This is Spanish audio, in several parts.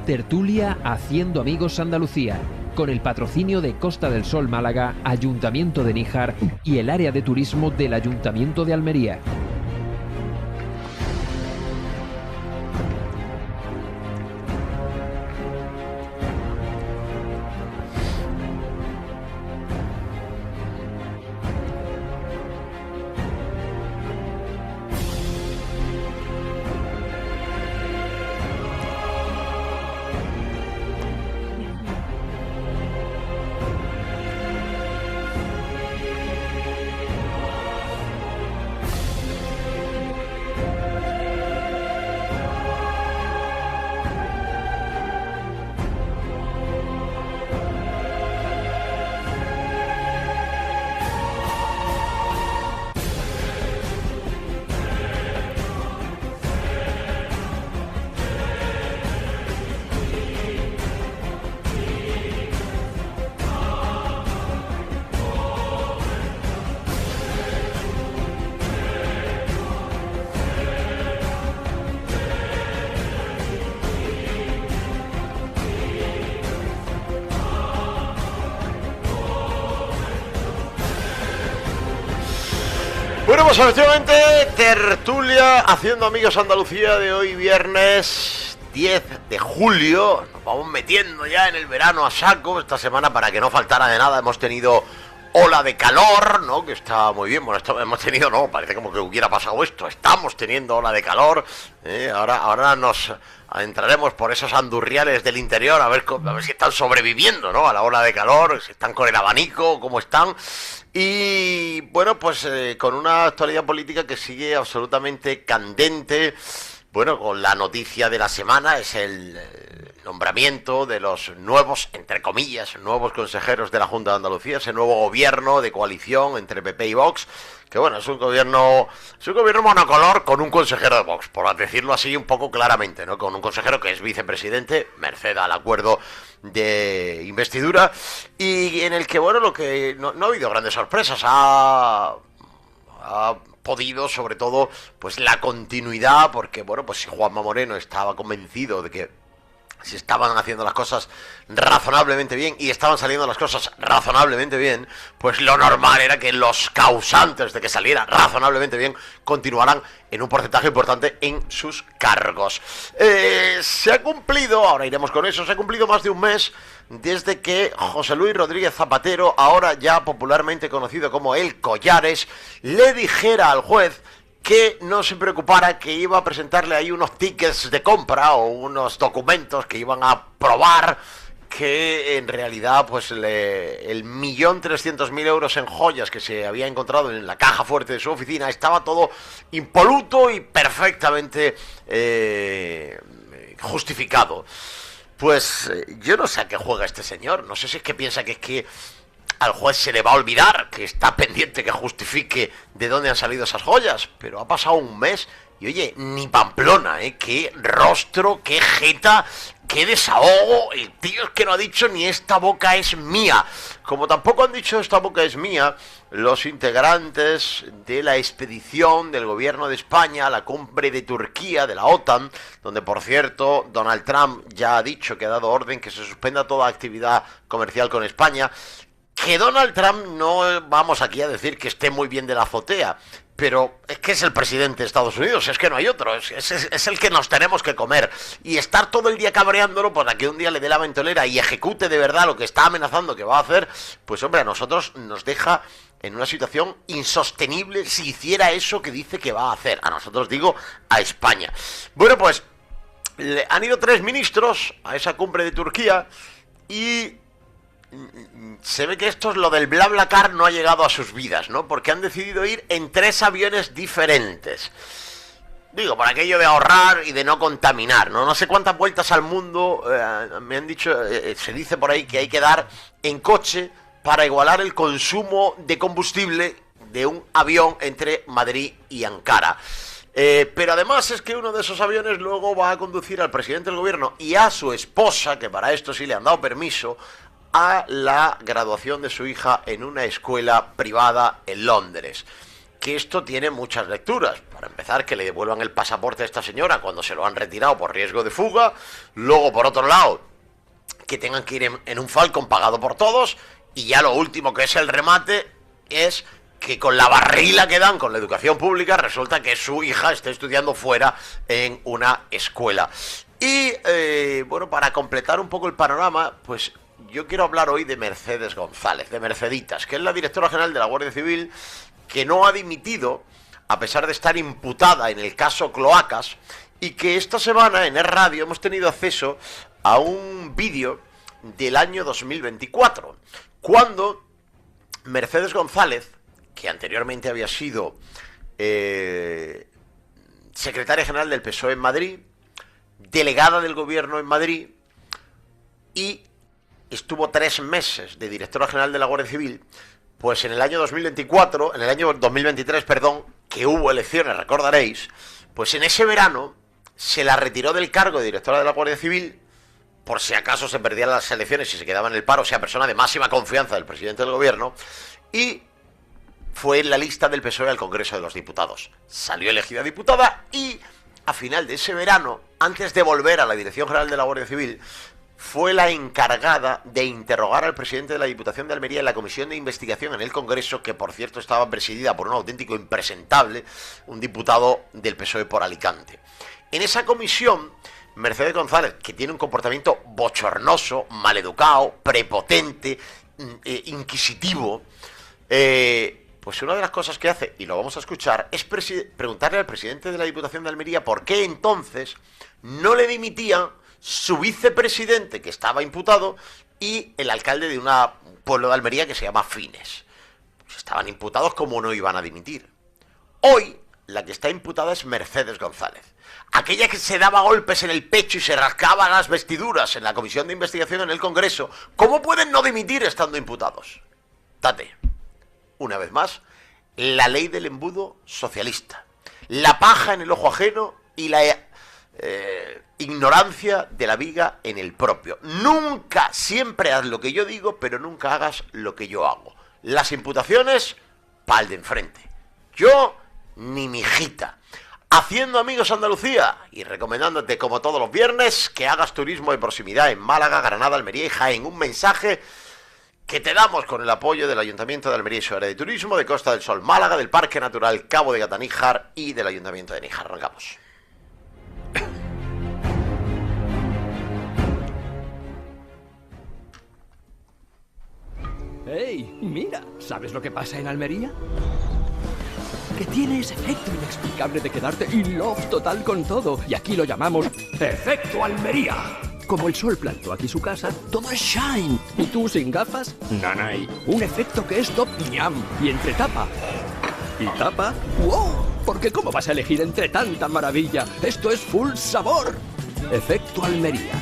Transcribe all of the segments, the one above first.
Tertulia Haciendo Amigos Andalucía, con el patrocinio de Costa del Sol Málaga, Ayuntamiento de Níjar y el área de turismo del Ayuntamiento de Almería. Bueno, pues efectivamente, tertulia Haciendo Amigos Andalucía de hoy, viernes 10 de julio. Nos vamos metiendo ya en el verano a saco. Esta semana, para que no faltara de nada, hemos tenido ola de calor, ¿no? Que está muy bien. Bueno, esto hemos tenido, no, parece como que hubiera pasado esto. Estamos teniendo ola de calor. Ahora nos adentraremos por esos andurriales del interior a ver si están sobreviviendo, ¿no? A la ola de calor, si están con el abanico, cómo están. Y bueno, pues con una actualidad política que sigue absolutamente candente. Bueno, con la noticia de la semana es el nombramiento de los nuevos, entre comillas, nuevos consejeros de la Junta de Andalucía, ese nuevo gobierno de coalición entre PP y Vox, que bueno, es un gobierno monocolor con un consejero de Vox, por decirlo así un poco claramente, ¿no? Con un consejero que es vicepresidente, merced al acuerdo de investidura, y en el que, bueno, lo que no ha habido grandes sorpresas, ha podido, sobre todo, pues la continuidad, porque, bueno, pues si Juanma Moreno estaba convencido de que si estaban haciendo las cosas razonablemente bien y estaban saliendo las cosas razonablemente bien, pues lo normal era que los causantes de que saliera razonablemente bien continuaran en un porcentaje importante en sus cargos. Se ha cumplido, ahora iremos con eso, se ha cumplido más de un mes desde que José Luis Rodríguez Zapatero, ahora ya popularmente conocido como El Collares, le dijera al juez que no se preocupara, que iba a presentarle ahí unos tickets de compra o unos documentos que iban a probar que en realidad pues el 1.300.000 euros en joyas que se había encontrado en la caja fuerte de su oficina estaba todo impoluto y perfectamente justificado. Pues yo no sé a qué juega este señor, no sé si es que piensa que es que al juez se le va a olvidar, que está pendiente que justifique de dónde han salido esas joyas, pero ha pasado un mes y oye, ni Pamplona, qué rostro, qué jeta, qué desahogo. El tío es que no ha dicho ni esta boca es mía, como tampoco han dicho esta boca es mía los integrantes de la expedición del gobierno de España a la cumbre de Turquía de la OTAN, donde por cierto Donald Trump ya ha dicho que ha dado orden que se suspenda toda actividad comercial con España. Que Donald Trump, no vamos aquí a decir que esté muy bien de la azotea, pero es que es el presidente de Estados Unidos, es que no hay otro, es el que nos tenemos que comer. Y estar todo el día cabreándolo para que un día le dé la ventolera y ejecute de verdad lo que está amenazando que va a hacer, pues hombre, a nosotros nos deja en una situación insostenible si hiciera eso que dice que va a hacer. A nosotros, digo, a España. Bueno, pues han ido 3 ministros a esa cumbre de Turquía y se ve que esto es lo del BlaBlaCar, no ha llegado a sus vidas, ¿no? Porque han decidido ir en 3 aviones diferentes. Digo, por aquello de ahorrar y de no contaminar, ¿no? No sé cuántas vueltas al mundo me han dicho, se dice por ahí que hay que dar en coche para igualar el consumo de combustible de un avión entre Madrid y Ankara. Pero además es que uno de esos aviones luego va a conducir al presidente del gobierno y a su esposa, que para esto sí le han dado permiso, a la graduación de su hija en una escuela privada en Londres. que esto tiene muchas lecturas. Para empezar, que le devuelvan el pasaporte a esta señora cuando se lo han retirado por riesgo de fuga. Luego, por otro lado, que tengan que ir en un Falcon pagado por todos. Y ya lo último, que es el remate, es que con la barrila que dan con la educación pública, resulta que su hija está estudiando fuera en una escuela. Y, bueno, para completar un poco el panorama, pues yo quiero hablar hoy de Mercedes González, de Merceditas, que es la directora general de la Guardia Civil, que no ha dimitido, a pesar de estar imputada en el caso Cloacas, y que esta semana en Es Radio hemos tenido acceso a un vídeo del año 2024, cuando Mercedes González, que anteriormente había sido secretaria general del PSOE en Madrid, delegada del gobierno en Madrid, y estuvo 3 meses de directora general de la Guardia Civil, pues en el año 2024, en el año 2023, perdón, que hubo elecciones, recordaréis, pues en ese verano se la retiró del cargo de directora de la Guardia Civil, por si acaso se perdían las elecciones y se quedaba en el paro, o sea, persona de máxima confianza del presidente del gobierno, y fue en la lista del PSOE al Congreso de los Diputados. Salió elegida diputada y a final de ese verano, antes de volver a la Dirección General de la Guardia Civil, fue la encargada de interrogar al presidente de la Diputación de Almería en la comisión de investigación en el Congreso, que por cierto estaba presidida por un auténtico impresentable, un diputado del PSOE por Alicante. En esa comisión, Mercedes González, que tiene un comportamiento bochornoso, maleducado, prepotente, inquisitivo, pues una de las cosas que hace, y lo vamos a escuchar, es preguntarle al presidente de la Diputación de Almería por qué entonces no le dimitían su vicepresidente, que estaba imputado, y el alcalde de un pueblo de Almería que se llama Fines. Pues estaban imputados, como no iban a dimitir. Hoy, la que está imputada es Mercedes González. Aquella que se daba golpes en el pecho y se rascaba las vestiduras en la comisión de investigación en el Congreso. ¿Cómo pueden no dimitir estando imputados? Tate. Una vez más, la ley del embudo socialista. La paja en el ojo ajeno y la ignorancia de la viga en el propio. Nunca, siempre haz lo que yo digo, pero nunca hagas lo que yo hago. Las imputaciones, pa'l de enfrente. Yo, ni mijita. Haciendo amigos Andalucía y recomendándote, como todos los viernes, que hagas turismo de proximidad en Málaga, Granada, Almería y Jaén. Un mensaje que te damos con el apoyo del Ayuntamiento de Almería y su área de turismo, de Costa del Sol Málaga, del Parque Natural Cabo de Gata Níjar y del Ayuntamiento de Níjar. Arrancamos. ¡Hey! Mira, ¿sabes lo que pasa en Almería? Que tiene ese efecto inexplicable de quedarte in love total con todo. Y aquí lo llamamos Efecto Almería. Como el sol plantó aquí su casa, todo es shine. ¿Y tú sin gafas? Nanay. Un efecto que es top ñam. Y entre tapa y tapa, ¡wow! Porque ¿cómo vas a elegir entre tanta maravilla? Esto es full sabor. Efecto Almería.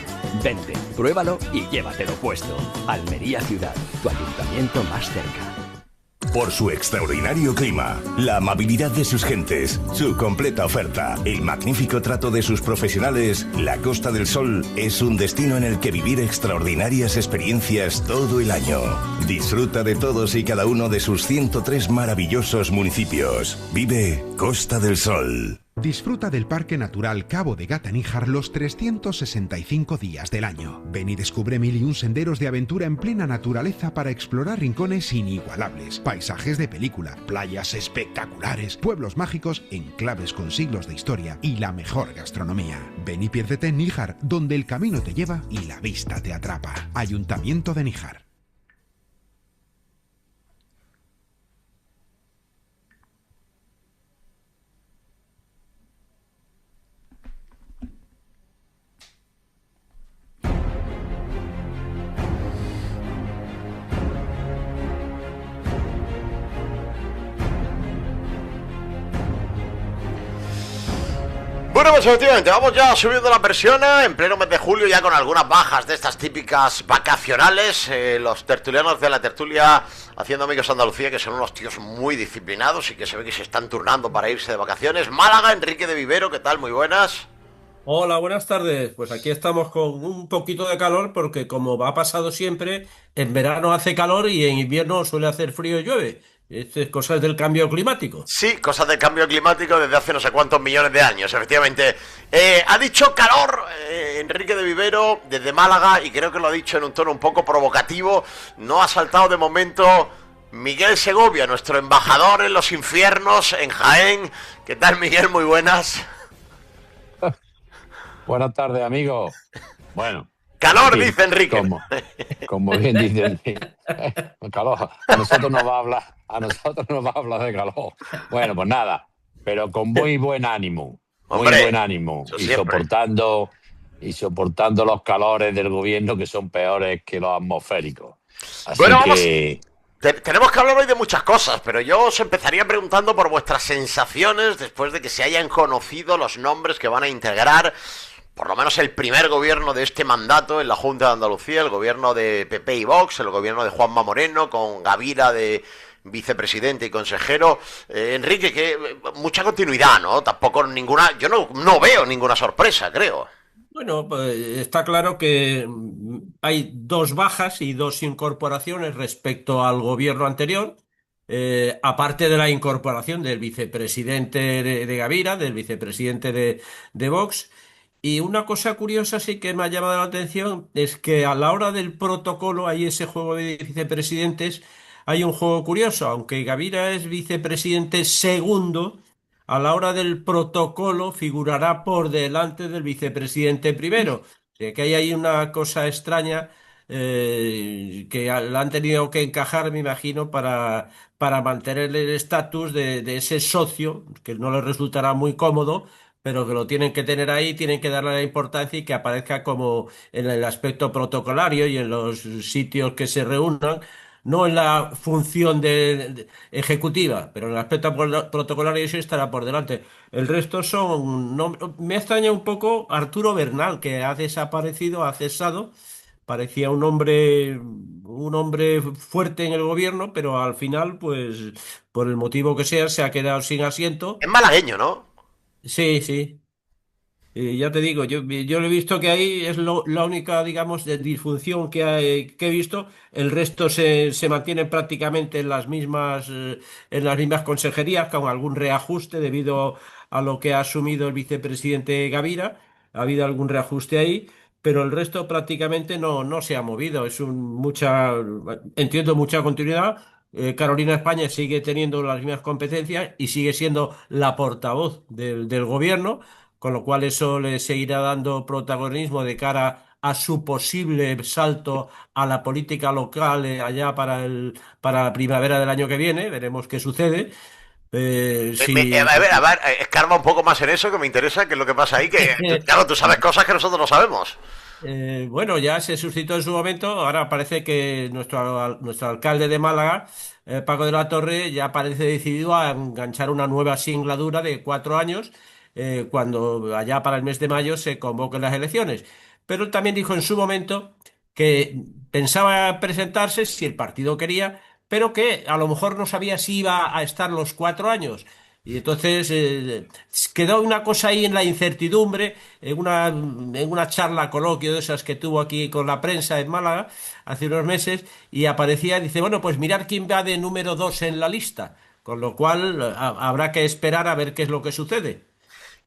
Vente, pruébalo y llévatelo puesto. Almería Ciudad, tu ayuntamiento más cerca. Por su extraordinario clima, la amabilidad de sus gentes, su completa oferta, el magnífico trato de sus profesionales, la Costa del Sol es un destino en el que vivir extraordinarias experiencias todo el año. Disfruta de todos y cada uno de sus 103 maravillosos municipios. Vive Costa del Sol. Disfruta del Parque Natural Cabo de Gata Níjar los 365 días del año. Ven y descubre 1001 senderos de aventura en plena naturaleza para explorar rincones inigualables, paisajes de película, playas espectaculares, pueblos mágicos, enclaves con siglos de historia y la mejor gastronomía. Ven y piérdete en Níjar, donde el camino te lleva y la vista te atrapa. Ayuntamiento de Níjar. Bueno, pues efectivamente, vamos ya subiendo la presión en pleno mes de julio, ya con algunas bajas de estas típicas vacacionales. Los tertulianos de la tertulia haciendo amigos Andalucía, que son unos tíos muy disciplinados y que se ve que se están turnando para irse de vacaciones. Málaga, Enrique de Vivero, ¿qué tal? Muy buenas. Hola, buenas tardes. Pues aquí estamos con un poquito de calor porque como ha pasado siempre, en verano hace calor y en invierno suele hacer frío y llueve. Es cosas del cambio climático. Sí, cosas del cambio climático desde hace no sé cuántos millones de años, efectivamente. Ha dicho calor Enrique de Vivero desde Málaga y creo que lo ha dicho en un tono un poco provocativo. No ha saltado de momento Miguel Segovia, nuestro embajador en los infiernos en Jaén. ¿Qué tal, Miguel? Muy buenas. Buenas tardes, amigo. Bueno, Calor, sí, dice Enrique. como bien dice, calor. A nosotros nos va a hablar de calor. Bueno, pues nada, pero con muy buen ánimo, Hombre, eso y siempre. soportando los calores del gobierno que son peores que los atmosféricos. Bueno, Así vamos. que, Tenemos que hablar hoy de muchas cosas, pero yo os empezaría preguntando por vuestras sensaciones después de que se hayan conocido los nombres que van a integrar por lo menos el primer gobierno de este mandato en la Junta de Andalucía, el gobierno de PP y Vox, el gobierno de Juanma Moreno, con Gavira de vicepresidente y consejero. Enrique, que mucha continuidad, ¿no? Tampoco ninguna, yo no veo ninguna sorpresa, creo. Bueno, pues está claro que hay dos bajas y dos incorporaciones respecto al gobierno anterior, aparte de la incorporación del vicepresidente de Gavira, del vicepresidente de Vox. Y una cosa curiosa sí que me ha llamado la atención es que a la hora del protocolo hay ese juego de vicepresidentes, hay un juego curioso, aunque Gavira es vicepresidente segundo. A la hora del protocolo figurará por delante del vicepresidente primero. O sea, que hay ahí una cosa extraña que la han tenido que encajar, me imagino, para mantener el estatus de ese socio, que no les resultará muy cómodo, pero que lo tienen que tener ahí, tienen que darle la importancia y que aparezca como en el aspecto protocolario y en los sitios que se reúnan. No en la función ejecutiva, pero en el aspecto protocolario eso estará por delante. El resto son... me extraña un poco Arturo Bernal, que ha desaparecido, ha cesado. Parecía un hombre fuerte en el gobierno, pero al final, pues, por el motivo que sea, se ha quedado sin asiento. Es malagueño, ¿no? Sí, sí. Ya te digo, yo lo he visto que ahí es la única, digamos, de disfunción que he visto. El resto se mantiene prácticamente en las mismas consejerías, con algún reajuste debido a lo que ha asumido el vicepresidente Gavira. Ha habido algún reajuste ahí, pero el resto prácticamente no se ha movido. Entiendo, mucha continuidad. Carolina España sigue teniendo las mismas competencias y sigue siendo la portavoz del gobierno, con lo cual eso le seguirá dando protagonismo de cara a su posible salto a la política local allá para la primavera del año que viene. Veremos qué sucede. Si A ver, escarba un poco más en eso que me interesa, qué es lo que pasa ahí, que claro, tú sabes cosas que nosotros no sabemos. Bueno, ya se suscitó en su momento. Ahora parece que nuestro alcalde de Málaga, Paco de la Torre, ya parece decidido a enganchar una nueva singladura de 4 años, cuando allá para el mes de mayo se convoquen las elecciones. Pero él también dijo en su momento que pensaba presentarse si el partido quería, pero que a lo mejor no sabía si iba a estar los 4 años. Y entonces quedó una cosa ahí en la incertidumbre, en una charla, coloquio de esas que tuvo aquí con la prensa en Málaga hace unos meses, y aparecía, dice, bueno, pues mirar quién va de número 2 en la lista, con lo cual habrá que esperar a ver qué es lo que sucede.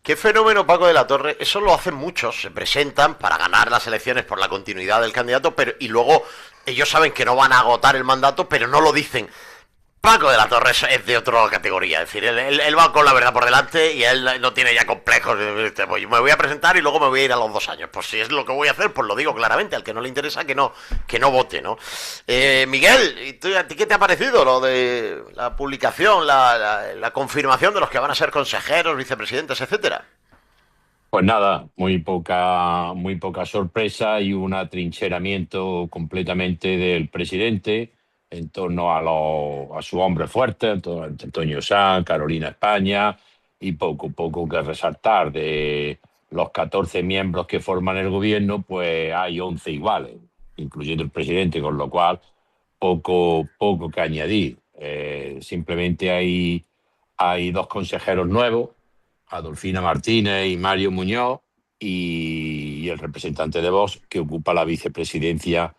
Qué fenómeno, Paco de la Torre. Eso lo hacen muchos. Se presentan para ganar las elecciones por la continuidad del candidato, pero y luego ellos saben que no van a agotar el mandato, pero no lo dicen. Paco de la Torre es de otra categoría. Es decir, él va con la verdad por delante y él no tiene ya complejos. Pues me voy a presentar y luego me voy a ir a los 2 años. Pues si es lo que voy a hacer, pues lo digo claramente. Al que no le interesa, que no vote, ¿no? Miguel, ¿a ti qué te ha parecido lo de la publicación, la confirmación de los que van a ser consejeros, vicepresidentes, etcétera? pues nada, muy poca sorpresa y un atrincheramiento completamente del presidente en torno a su hombre fuerte, Antonio Sanz, Carolina España, y poco que resaltar. De los 14 miembros que forman el gobierno, pues hay 11 iguales, incluyendo el presidente, con lo cual poco que añadir. Simplemente hay dos consejeros nuevos, Adolfina Martínez y Mario Muñoz, y el representante de Vox, que ocupa la vicepresidencia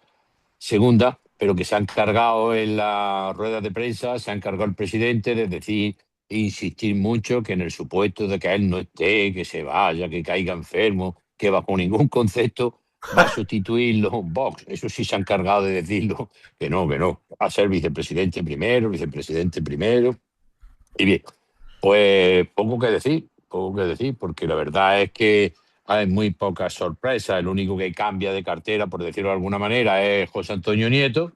segunda, pero que se han cargado en las ruedas de prensa, se han cargado el presidente de decir e insistir mucho que en el supuesto de que él no esté, que se vaya, que caiga enfermo, que bajo ningún concepto va a sustituirlo Vox. Eso sí se han cargado de decirlo, que no, va a ser vicepresidente primero. Y bien, pues poco que decir, porque la verdad es que hay muy pocas sorpresas. El único que cambia de cartera, por decirlo de alguna manera, es José Antonio Nieto,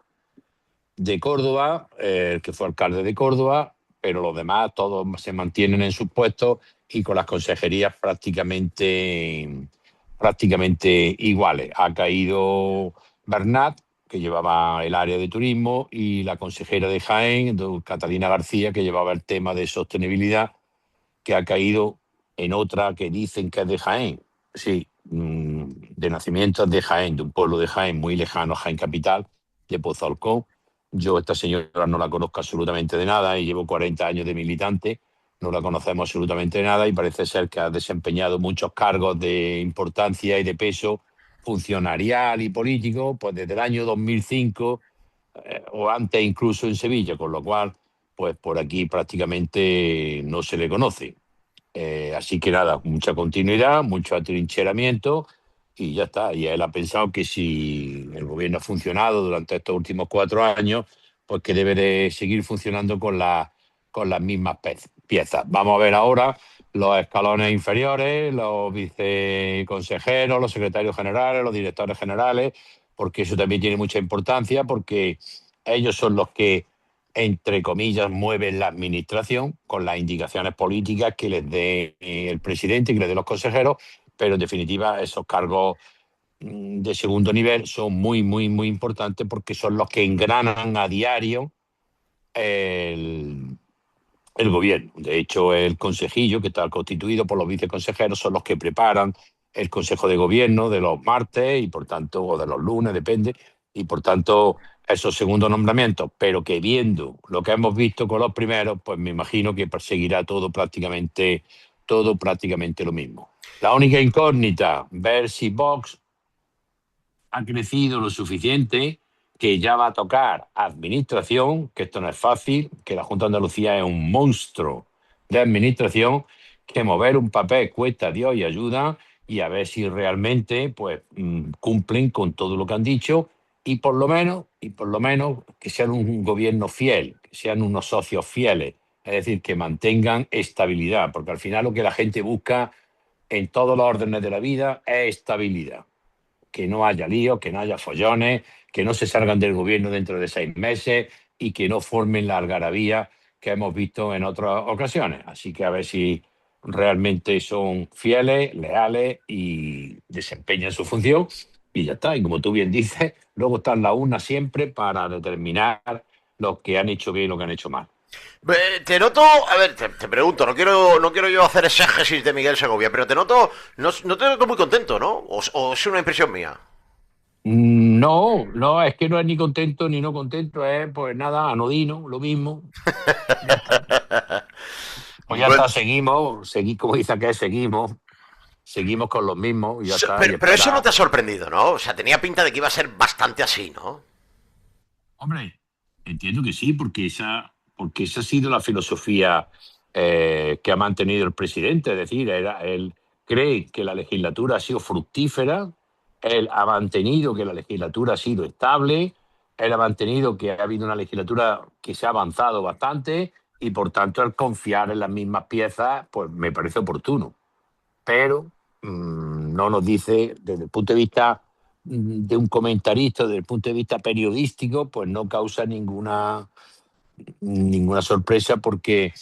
de Córdoba, el que fue alcalde de Córdoba, pero los demás todos se mantienen en sus puestos y con las consejerías prácticamente iguales. Ha caído Bernat, que llevaba el área de turismo, y la consejera de Jaén, Catalina García, que llevaba el tema de sostenibilidad, que ha caído en otra que dicen que es de Jaén. Sí, de nacimiento es de Jaén, de un pueblo de Jaén muy lejano a Jaén capital, de Pozalcón. Yo esta señora no la conozco absolutamente de nada y llevo 40 años de militante, no la conocemos absolutamente de nada y parece ser que ha desempeñado muchos cargos de importancia y de peso funcionarial y político pues desde el año 2005 o antes incluso en Sevilla, con lo cual pues por aquí prácticamente no se le conoce. Así que nada, mucha continuidad, mucho atrincheramiento y ya está. Y él ha pensado que si el gobierno ha funcionado durante estos últimos 4 años, pues que debe de seguir funcionando con las mismas piezas. Vamos a ver ahora los escalones inferiores, los viceconsejeros, los secretarios generales, los directores generales, porque eso también tiene mucha importancia, porque ellos son los que, entre comillas, mueven la administración con las indicaciones políticas que les dé el presidente y que les dé los consejeros, pero en definitiva esos cargos de segundo nivel son muy, muy, muy importantes porque son los que engranan a diario el gobierno. De hecho, el consejillo, que está constituido por los viceconsejeros, son los que preparan el consejo de gobierno de los martes y por tanto, o de los lunes, depende, y por tanto esos segundos nombramientos, pero que viendo lo que hemos visto con los primeros, pues me imagino que perseguirá todo prácticamente lo mismo. La única incógnita, ver si Vox ha crecido lo suficiente que ya va a tocar administración, que esto no es fácil, que la Junta de Andalucía es un monstruo de administración, que mover un papel cuesta Dios y ayuda, y a ver si realmente pues cumplen con todo lo que han dicho y por lo menos que sean un gobierno fiel, que sean unos socios fieles, es decir, que mantengan estabilidad, porque al final lo que la gente busca en todos los órdenes de la vida es estabilidad. Que no haya líos, que no haya follones, que no se salgan del gobierno dentro de 6 meses y que no formen la algarabía que hemos visto en otras ocasiones. Así que a ver si realmente son fieles, leales y desempeñan su función y ya está. Y como tú bien dices, luego están las urnas siempre para determinar lo que han hecho bien y lo que han hecho mal. Te noto, a ver, te pregunto, no quiero yo hacer exégesis de Miguel Segovia, pero te noto, no te noto muy contento, ¿no? ¿O es una impresión mía? No, es que no es ni contento ni no contento, es pues nada, anodino, lo mismo. Pues ya está, seguimos, como dice que seguimos con los mismos y ya está. Pero eso no te ha sorprendido, ¿no? O sea, tenía pinta de que iba a ser bastante así, ¿no? Hombre, entiendo que sí, porque esa ha sido la filosofía que ha mantenido el presidente. Es decir, él cree que la legislatura ha sido fructífera, él ha mantenido que la legislatura ha sido estable, él ha mantenido que ha habido una legislatura que se ha avanzado bastante y, por tanto, el confiar en las mismas piezas pues me parece oportuno. Pero no nos dice, desde el punto de vista de un comentarista, desde el punto de vista periodístico, pues no causa ninguna sorpresa porque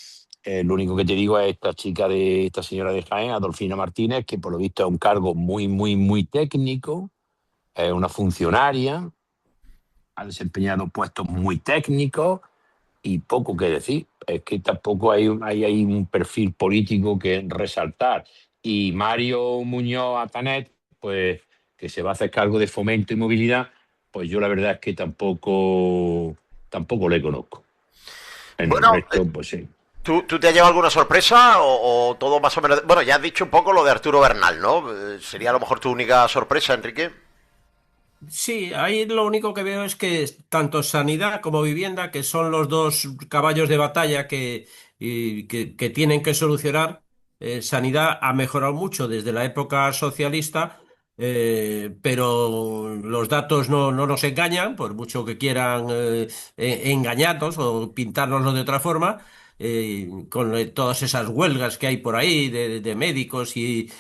lo único que te digo es esta señora de Jaén, Adolfina Martínez, que por lo visto es un cargo muy, muy, muy técnico, es una funcionaria, ha desempeñado puestos muy técnicos y poco que decir. Es que tampoco hay un perfil político que resaltar. Y Mario Muñoz Atanet, pues que se va a hacer cargo de Fomento y Movilidad, pues yo la verdad es que tampoco le conozco. Bueno, el resto, pues sí. ¿Tú te has llevado alguna sorpresa o todo más o menos? Bueno, ya has dicho un poco lo de Arturo Bernal, ¿no? ¿Sería a lo mejor tu única sorpresa, Enrique? Sí, ahí lo único que veo es que tanto sanidad como vivienda, que son los dos caballos de batalla que tienen que solucionar, sanidad ha mejorado mucho desde la época socialista, pero los datos no nos engañan, por mucho que quieran engañarnos o pintárnoslo de otra forma. Con todas esas huelgas que hay por ahí de médicos y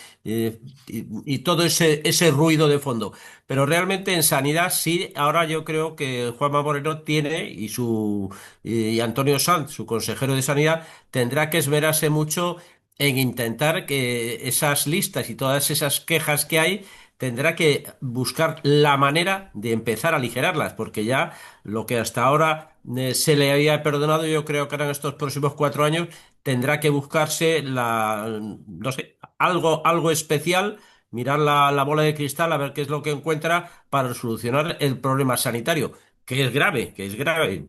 todo ese ruido de fondo. Pero realmente en sanidad sí, ahora yo creo que Juanma Moreno tiene y Antonio Sanz, su consejero de sanidad, tendrá que esmerarse mucho en intentar que esas listas y todas esas quejas que hay, tendrá que buscar la manera de empezar a aligerarlas, porque ya lo que hasta ahora se le había perdonado, yo creo que ahora en estos próximos 4 años tendrá que buscarse no sé, algo especial, mirar la bola de cristal a ver qué es lo que encuentra para solucionar el problema sanitario. Que es grave,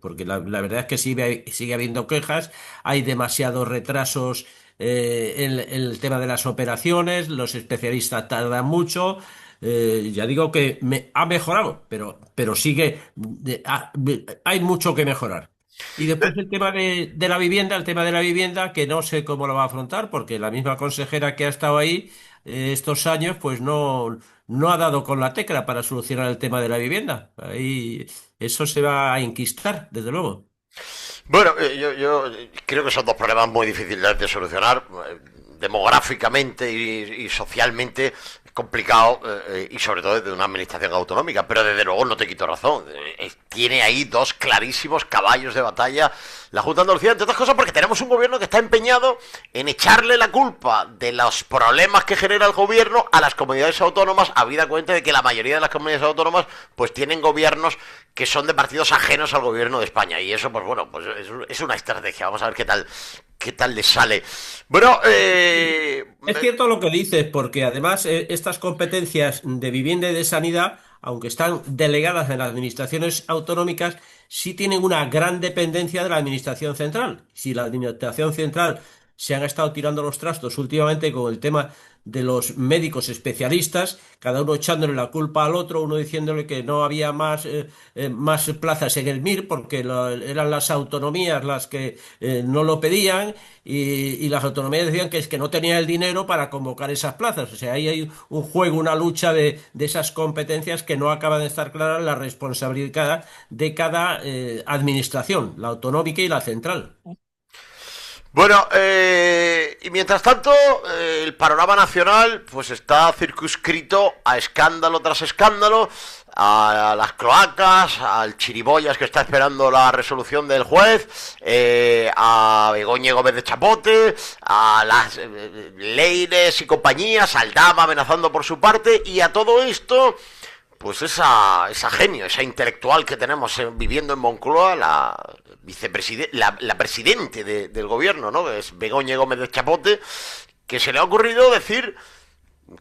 porque la verdad es que sigue habiendo quejas, hay demasiados retrasos en el tema de las operaciones, los especialistas tardan mucho. Ya digo que ha mejorado, pero hay mucho que mejorar. Y después el tema de la vivienda, el tema de la vivienda, que no sé cómo lo va a afrontar, porque la misma consejera que ha estado ahí estos años, pues no ha dado con la tecla para solucionar el tema de la vivienda. Ahí eso se va a enquistar, desde luego. Bueno, yo creo que son dos problemas muy difíciles de solucionar. Demográficamente y socialmente es complicado, y sobre todo desde una administración autonómica, pero desde luego no te quito razón. Tiene ahí dos clarísimos caballos de batalla la Junta de Andalucía, entre otras cosas porque tenemos un gobierno que está empeñado en echarle la culpa de los problemas que genera el gobierno a las comunidades autónomas, habida cuenta de que la mayoría de las comunidades autónomas pues tienen gobiernos que son de partidos ajenos al gobierno de España, y eso pues bueno, pues es una estrategia. Vamos a ver qué tal les sale. Bueno, Es cierto lo que dices, porque además estas competencias de vivienda y de sanidad, aunque están delegadas en las administraciones autonómicas, sí tienen una gran dependencia de la administración central. Si la administración central se han estado tirando los trastos últimamente con el tema de los médicos especialistas, cada uno echándole la culpa al otro, uno diciéndole que no había más plazas en el MIR porque eran las autonomías las que no lo pedían y las autonomías decían que es que no tenía el dinero para convocar esas plazas. O sea, ahí hay un juego, una lucha de esas competencias que no acaban de estar claras la responsabilidad de cada administración, la autonómica y la central. bueno, y mientras tanto, el panorama nacional pues está circunscrito a escándalo tras escándalo, a las cloacas, al chiriboyas que está esperando la resolución del juez, a Begoña Gómez de Chapote, a las Leires y compañías, al Dama amenazando por su parte, y a todo esto pues esa genio, esa intelectual que tenemos viviendo en Moncloa, la presidente del gobierno, ¿no? Que es Begoña Gómez de Chapote, que se le ha ocurrido decir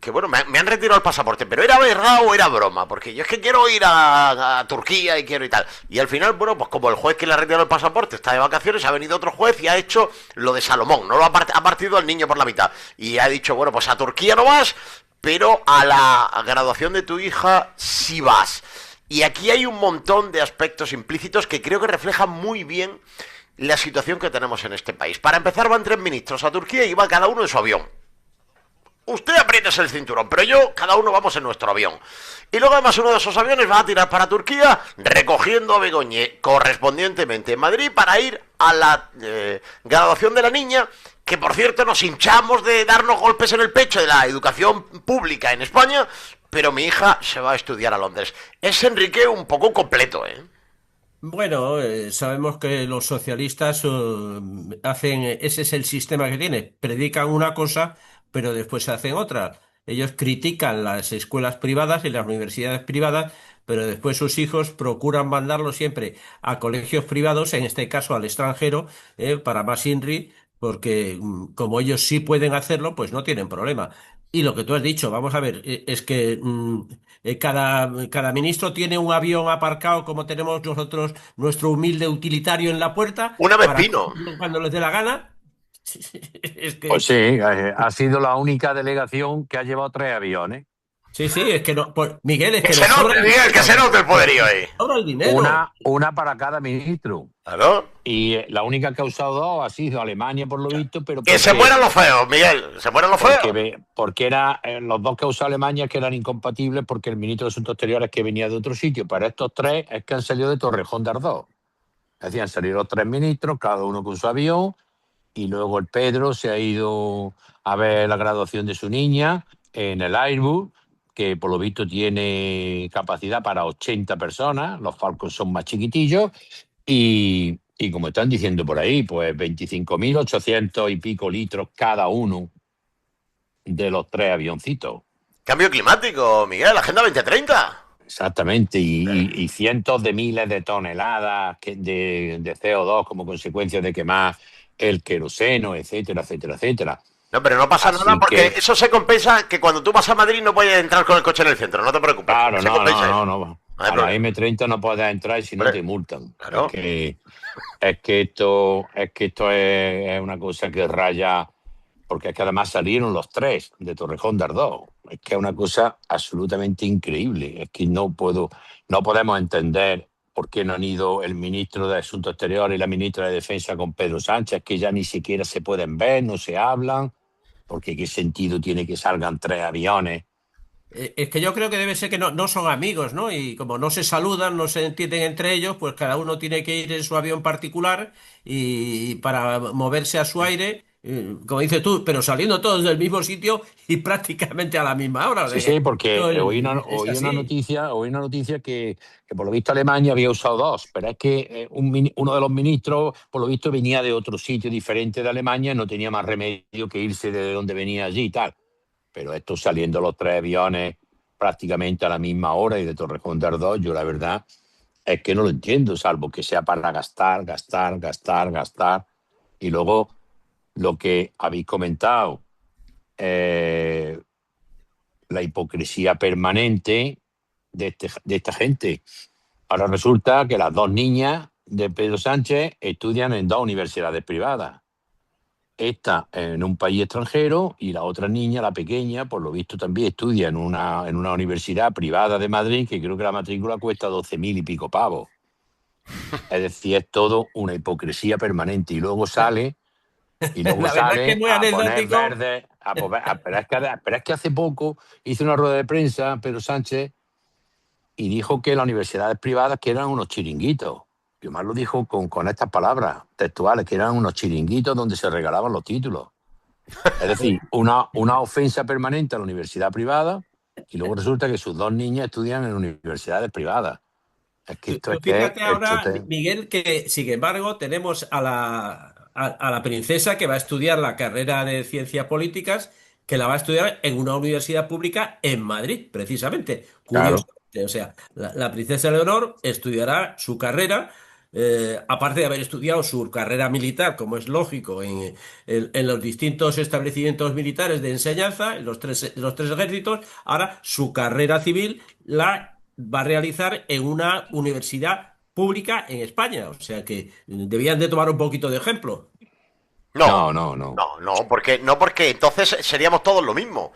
que, bueno, me han retirado el pasaporte, pero ¿era verdad o era broma? Porque yo es que quiero ir a Turquía y quiero y tal. Y al final, bueno, pues como el juez que le ha retirado el pasaporte está de vacaciones, ha venido otro juez y ha hecho lo de Salomón, ¿no? Ha partido al niño por la mitad. Y ha dicho, bueno, pues a Turquía no vas, pero a la graduación de tu hija sí vas. Y aquí hay un montón de aspectos implícitos que creo que reflejan muy bien la situación que tenemos en este país. Para empezar, van 3 ministros a Turquía y va cada uno en su avión. Usted apriétese el cinturón, pero cada uno vamos en nuestro avión. Y luego además uno de esos aviones va a tirar para Turquía, recogiendo a Begoñé correspondientemente en Madrid para ir a la graduación de la niña, que por cierto nos hinchamos de darnos golpes en el pecho de la educación pública en España, pero mi hija se va a estudiar a Londres. Es Enrique un poco completo, ¿eh? Bueno, sabemos que los socialistas ese es el sistema que tiene, predican una cosa, pero después hacen otra. Ellos critican las escuelas privadas y las universidades privadas, pero después sus hijos procuran mandarlos siempre a colegios privados, en este caso al extranjero, para más INRI, porque como ellos sí pueden hacerlo, pues no tienen problema. Y lo que tú has dicho, vamos a ver, es que cada ministro tiene un avión aparcado como tenemos nosotros nuestro humilde utilitario en la puerta Una vez para vino. cuando les dé la gana. Es Pues que sí, ha sido la única delegación que ha llevado 3 aviones. Sí, sí, es que no, pues, Miguel, es Que que se nos sobra note, el Miguel, que dinero. se note el poderío ahí. Sobra el dinero. Una para cada ministro. Claro. Y la única que ha usado dos ha sido Alemania, por lo visto, pero Que se mueran los feos, Miguel. Se mueran los feos. porque era los dos que ha usado Alemania que eran incompatibles porque el ministro de Asuntos Exteriores que venía de otro sitio. Pero estos tres es que han salido de Torrejón de Ardoz. Es decir, han salido los tres ministros, cada uno con su avión, y luego el Pedro se ha ido a ver la graduación de su niña en el Airbus, que por lo visto tiene capacidad para 80 personas, los Falcons son más chiquitillos, y como están diciendo por ahí, pues 25.800 y pico litros cada uno de los tres avioncitos. Cambio climático, Miguel, Agenda 2030. Exactamente, y cientos de miles de toneladas de CO2 como consecuencia de quemar el queroseno, etcétera, etcétera, etcétera. No, pero no pasa Así nada porque que- eso se compensa que cuando tú vas a Madrid no puedes entrar con el coche en el centro, no te preocupes. Claro, Se no. compensa eso. No hay a la problema. M30 no puedes entrar y si no Hombre, te multan. claro. Es que esto es una cosa que raya, porque es que además salieron los tres de Torrejón de Ardoz. Es que es una cosa absolutamente increíble. Es que no podemos entender por qué no han ido el ministro de Asuntos Exteriores y la ministra de Defensa con Pedro Sánchez, que ya ni siquiera se pueden ver, no se hablan, porque qué sentido tiene que salgan tres aviones. Es que yo creo que debe ser que no son amigos, ¿no? Y como no se saludan, no se entienden entre ellos, pues cada uno tiene que ir en su avión particular y para moverse a su aire, como dices tú, pero saliendo todos del mismo sitio y prácticamente a la misma hora. O sea Sí, que porque esto es oí una así. noticia que por lo visto Alemania había usado dos, pero es que uno de los ministros, por lo visto, venía de otro sitio diferente de Alemania, no tenía más remedio que irse de donde venía allí y tal. Pero estos saliendo los tres aviones prácticamente a la misma hora y de Torrejón de Ardoz, yo la verdad es que no lo entiendo, salvo que sea para gastar. Y luego lo que habéis comentado, la hipocresía permanente de esta gente. Ahora resulta que las dos niñas de Pedro Sánchez estudian en dos universidades privadas. Esta en un país extranjero y la otra niña, la pequeña, por lo visto también estudia en una universidad privada de Madrid, que creo que la matrícula cuesta 12.000 y pico pavos. Es decir, es todo una hipocresía permanente. Y luego sale La verdad es que es muy a poner anecdótico. verde, pero es que hace poco hizo una rueda de prensa Pedro Sánchez y dijo que las universidades privadas que eran unos chiringuitos. Y Omar lo dijo con estas palabras textuales, que eran unos chiringuitos donde se regalaban los títulos. Es decir, una ofensa permanente a la universidad privada y luego resulta que sus dos niñas estudian en universidades privadas. Es que esto Tú es que... fíjate ahora, Miguel, que sin embargo tenemos a la princesa que va a estudiar la carrera de ciencias políticas, que la va a estudiar en una universidad pública en Madrid, precisamente. Claro. Curiosamente, o sea, la princesa Leonor estudiará su carrera, aparte de haber estudiado su carrera militar, como es lógico, en los distintos establecimientos militares de enseñanza, en los tres ejércitos, ahora su carrera civil la va a realizar en una universidad pública en España. O sea que debían de tomar un poquito de ejemplo. No, No. no, porque entonces seríamos todos lo mismo.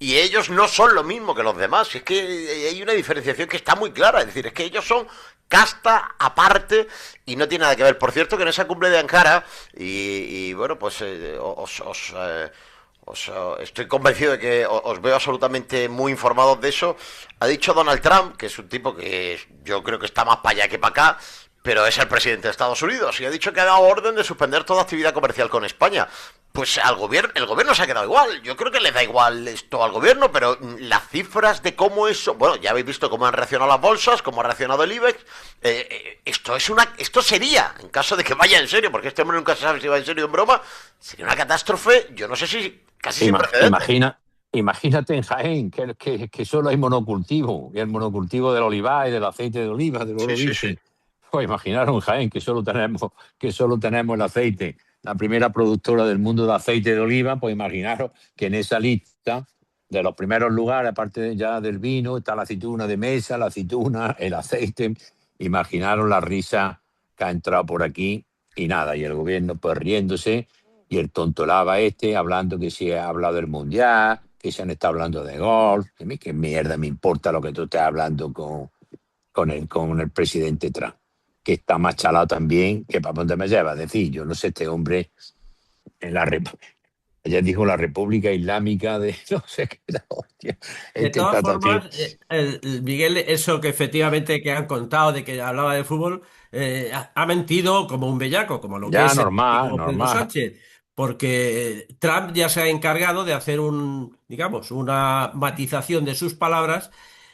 Y ellos no son lo mismo que los demás. Es que hay una diferenciación que está muy clara. Es decir, es que ellos son casta aparte y no tiene nada que ver. Por cierto, que en esa cumbre de Ankara, bueno, pues estoy convencido de que os veo absolutamente muy informados de eso. Ha dicho Donald Trump, que es un tipo que yo creo que está más para allá que para acá, pero es el presidente de Estados Unidos y ha dicho que ha dado orden de suspender toda actividad comercial con España. Pues el gobierno se ha quedado igual. Yo creo que le da igual esto al gobierno, pero las cifras de cómo eso... Bueno, ya habéis visto cómo han reaccionado las bolsas, cómo ha reaccionado el IBEX. Esto sería, en caso de que vaya en serio, porque este hombre nunca se sabe si va en serio o en broma, sería una catástrofe, yo no sé si casi sin precedentes. Imagínate en Jaén, que solo hay monocultivo, y el monocultivo del olivar y del aceite de oliva, del oro Sí. virgen. Pues imaginaros en Jaén, que solo tenemos el aceite, la primera productora del mundo de aceite de oliva, pues imaginaros que en esa lista de los primeros lugares, aparte ya del vino, está la aceituna de mesa, la aceituna, el aceite. Imaginaros la risa que ha entrado por aquí y nada, y el gobierno pues riéndose, y el tonto lava hablando que sí ha hablado del mundial, que se han estado hablando de golf. A mí qué mierda me importa lo que tú estés hablando con el presidente Trump, que está más chalado también que para dónde me lleva. Es decir, yo no sé, este hombre en la ayer dijo la República Islámica de no sé qué, hostia. De todas formas, Miguel, eso que efectivamente que han contado de que hablaba de fútbol, ha mentido como un bellaco, como lo que Ya, es el normal, mismo Pedro normal. Sánchez, porque Trump ya se ha encargado de hacer digamos, una matización de sus palabras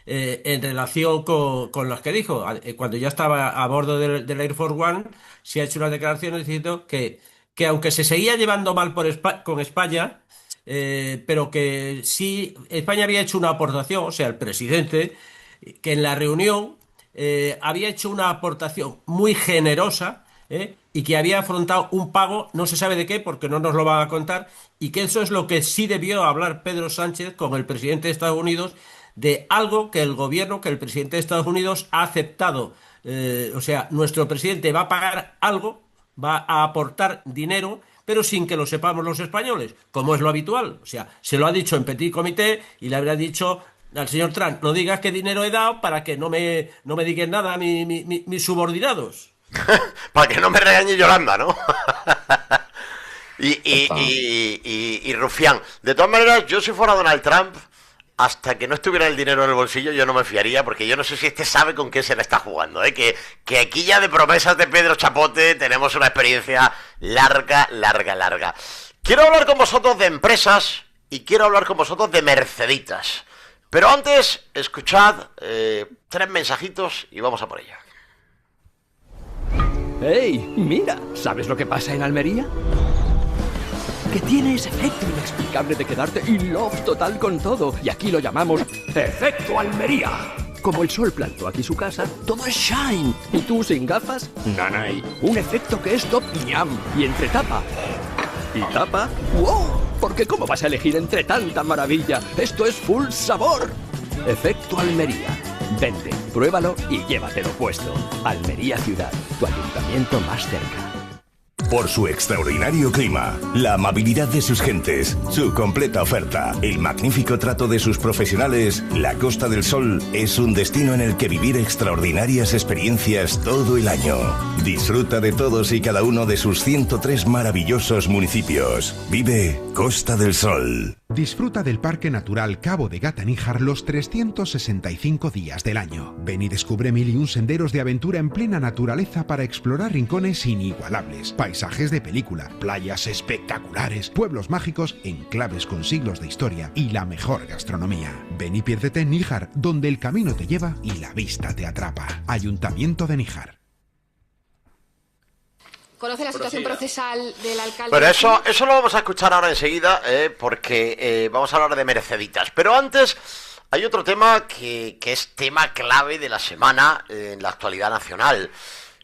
en relación con las que dijo. Cuando ya estaba a bordo del Air Force One, se ha hecho una declaración diciendo que aunque se seguía llevando mal con España, pero que sí, España había hecho una aportación, o sea, el presidente, que en la reunión había hecho una aportación muy generosa, y que había afrontado un pago, no se sabe de qué, porque no nos lo van a contar, y que eso es lo que sí debió hablar Pedro Sánchez con el presidente de Estados Unidos, de algo que el gobierno, que el presidente de Estados Unidos ha aceptado. O sea, nuestro presidente va a pagar algo, va a aportar dinero, pero sin que lo sepamos los españoles, como es lo habitual. O sea, se lo ha dicho en petit comité y le habrá dicho al señor Trump: no digas qué dinero he dado para que no me digan nada a mis subordinados. Para que no me regañe Yolanda, ¿no? Está. Y Rufián. De todas maneras, yo si fuera Donald Trump, hasta que no estuviera el dinero en el bolsillo, yo no me fiaría, porque yo no sé si este sabe con qué se le está jugando, ¿eh? Que aquí ya de promesas de Pedro Chapote tenemos una experiencia larga, larga, larga. Quiero hablar con vosotros de empresas y quiero hablar con vosotros de Merceditas. Pero antes, escuchad 3 mensajitos y vamos a por ella. ¡Hey! Mira, ¿sabes lo que pasa en Almería? Que tiene ese efecto inexplicable de quedarte in love total con todo. Y aquí lo llamamos Efecto Almería. Como el sol plantó aquí su casa, todo es shine. ¿Y tú sin gafas? Nanay. Un efecto que es top ñam. Y entre tapa y tapa, ¡wow! Porque ¿cómo vas a elegir entre tanta maravilla? Esto es full sabor. Efecto Almería. Vente, pruébalo y llévatelo puesto. Almería Ciudad, tu ayuntamiento más cerca. Por su extraordinario clima, la amabilidad de sus gentes, su completa oferta, el magnífico trato de sus profesionales, la Costa del Sol es un destino en el que vivir extraordinarias experiencias todo el año. Disfruta de todos y cada uno de sus 103 maravillosos municipios. Vive Costa del Sol. Disfruta del Parque Natural Cabo de Gata-Níjar los 365 días del año. Ven y descubre 1001 senderos de aventura en plena naturaleza para explorar rincones inigualables, paisajes de película, playas espectaculares, pueblos mágicos, enclaves con siglos de historia y la mejor gastronomía. Ven y piérdete en Níjar, donde el camino te lleva y la vista te atrapa. Ayuntamiento de Níjar. ¿Conoce la situación procesal del alcalde? Pero eso lo vamos a escuchar ahora enseguida, porque vamos a hablar de Merceditas. Pero antes hay otro tema que es tema clave de la semana en la actualidad nacional.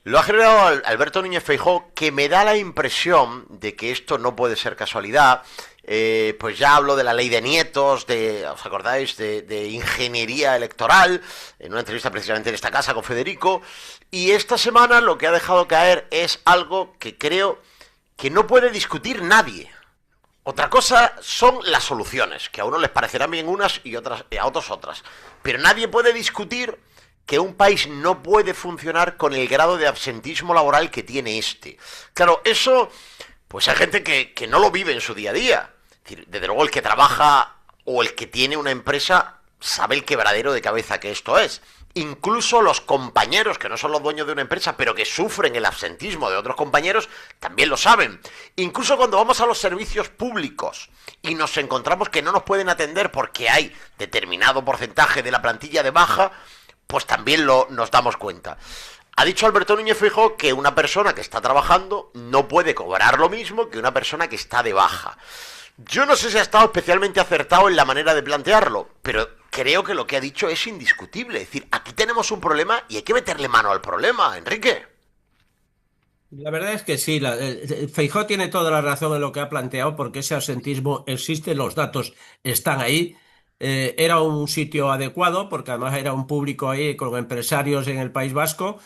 Lo ha generado Alberto Núñez Feijóo, que me da la impresión de que esto no puede ser casualidad. Pues ya hablo de la ley de nietos, ¿os acordáis? De ingeniería electoral, en una entrevista precisamente en esta casa con Federico. Y esta semana lo que ha dejado caer es algo que creo que no puede discutir nadie. Otra cosa son las soluciones, que a unos les parecerán bien unas y a otros otras. Pero nadie puede discutir que un país no puede funcionar con el grado de absentismo laboral que tiene este. Claro, eso, pues hay gente que no lo vive en su día a día. Es decir, desde luego el que trabaja o el que tiene una empresa sabe el quebradero de cabeza que esto es. Incluso los compañeros, que no son los dueños de una empresa, pero que sufren el absentismo de otros compañeros, también lo saben. Incluso cuando vamos a los servicios públicos y nos encontramos que no nos pueden atender porque hay determinado porcentaje de la plantilla de baja, pues también nos damos cuenta. Ha dicho Alberto Núñez Feijóo que una persona que está trabajando no puede cobrar lo mismo que una persona que está de baja. Yo no sé si ha estado especialmente acertado en la manera de plantearlo, pero creo que lo que ha dicho es indiscutible. Es decir, aquí tenemos un problema y hay que meterle mano al problema, Enrique. La verdad es que sí, Feijóo tiene toda la razón en lo que ha planteado, porque ese absentismo existe, los datos están ahí. era un sitio adecuado, porque además era un público ahí con empresarios en el País Vasco,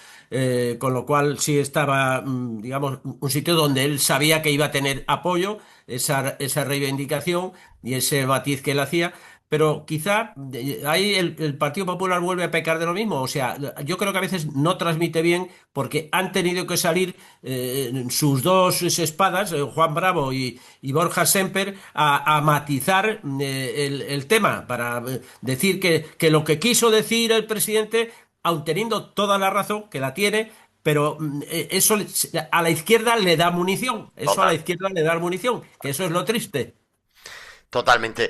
con lo cual sí estaba, digamos, un sitio donde él sabía que iba a tener apoyo, esa reivindicación y ese matiz que él hacía. Pero quizá ahí el Partido Popular vuelve a pecar de lo mismo. O sea, yo creo que a veces no transmite bien porque han tenido que salir sus dos espadas, Juan Bravo y Borja Semper, a matizar el tema para decir que lo que quiso decir el presidente, aun teniendo toda la razón, que la tiene, pero eso a la izquierda le da munición. Eso a la Total. izquierda le da munición, que eso es lo triste. Totalmente.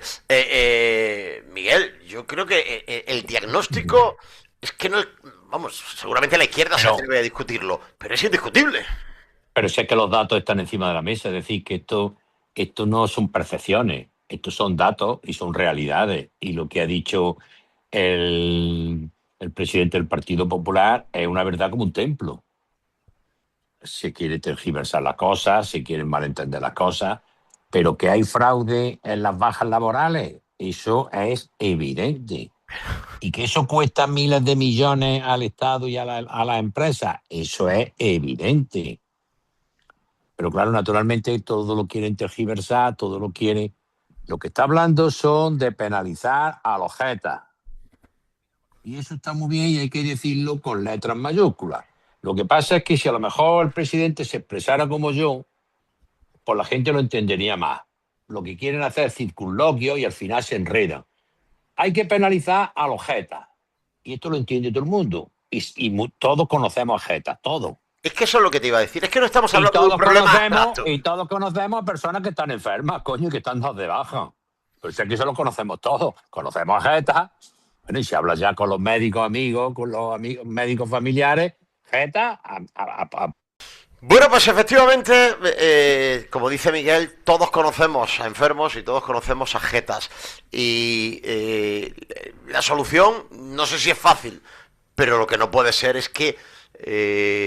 Miguel, yo creo que el diagnóstico es que no es, vamos, seguramente la izquierda se Pero, atreve a discutirlo, pero es indiscutible. pero sé que los datos están encima de la mesa, es decir, que esto no son percepciones, estos son datos y son realidades. Y lo que ha dicho el presidente del Partido Popular es una verdad como un templo. Se quiere tergiversar las cosas, se quieren malentender las cosas, pero que hay fraude en las bajas laborales, eso es evidente. Y que eso cuesta miles de millones al Estado y a las empresas, eso es evidente. Pero claro, naturalmente todo lo quieren tergiversar, todo lo quieren. Lo que está hablando son de penalizar a los jetas. Y eso está muy bien y hay que decirlo con letras mayúsculas. Lo que pasa es que si a lo mejor el presidente se expresara como yo, pues la gente lo entendería más. Lo que quieren hacer es circunloquio y al final se enredan. Hay que penalizar a los jetas. Y esto lo entiende todo el mundo. Todos conocemos a jetas, todos. Es que eso es lo que te iba a decir, es que no estamos Y hablando de un todos problema conocemos, abstracto. y todos conocemos a personas que están enfermas, coño, y que están dadas de baja. Pues aquí eso lo conocemos todos. Conocemos a jetas. Bueno, y si hablas ya con los médicos amigos, con los amigos, médicos familiares, jetas, Bueno, pues efectivamente, como dice Miguel, todos conocemos a enfermos y todos conocemos a jetas. Y la solución, no sé si es fácil, pero lo que no puede ser es que